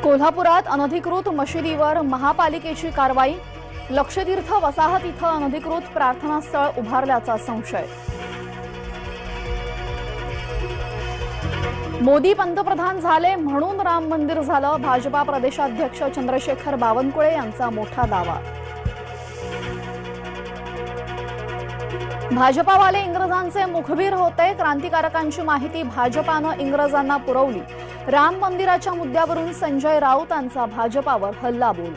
कोल्हापुरात अनधिकृत मशिदीवर महापालिकेची कारवाई। लक्षतीर्थ वसाहत इथं अनधिकृत प्रार्थनास्थळ उभारल्याचा संशय। मोदी पंतप्रधान झाले म्हणून राम मंदिर झालं, भाजपा प्रदेशाध्यक्ष चंद्रशेखर बावनकुळे यांचा मोठा दावा। भाजपावाले इंग्रजांचे मुखबिर होते, क्रांतिकारकांची माहिती भाजपानं इंग्रजांना पुरवली। राम मंदिराच्या मुद्द्यावरून संजय राऊतांचा भाजपावर हल्लाबोल।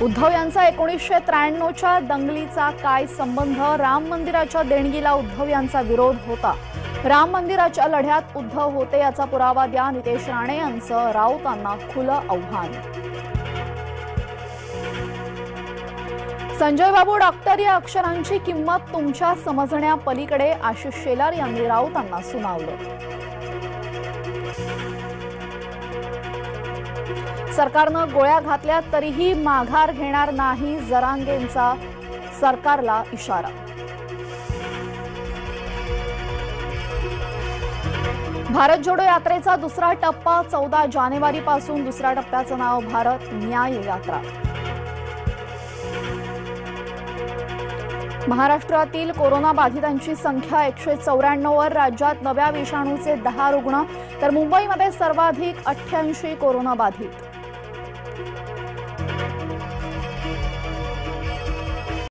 उद्धव यांचा 1993च्या दंगलीचा काय संबंध? राम मंदिराच्या देणगीला उद्धव यांचा विरोध होता। राम मंदिराच्या लढ्यात उद्धव होते याचा पुरावा द्या, नितेश राणे यांचं राऊतांना खुलं आव्हान। संजय बाबू डॉक्टर या अक्षरांची किंमत तुमच्या समजण्या पलीकडे, आशिष शेलार यांनी राऊतांना सुनावलं। सरकारनं गोळ्या घातल्या तरीही माघार घेणार नाही, जरांगेंचा सरकारला इशारा। भारत जोडो यात्रेचा दुसरा टप्पा 14 जानेवारीपासून। दुसऱ्या टप्प्याचं नाव भारत न्याय यात्रा। महाराष्ट्रातील कोरोना बाधितांची संख्या 194 वर। राज्यात नव्या विषाणूचे 10 रुग्ण, तर मुंबईमध्ये सर्वाधिक 88 कोरोना बाधित।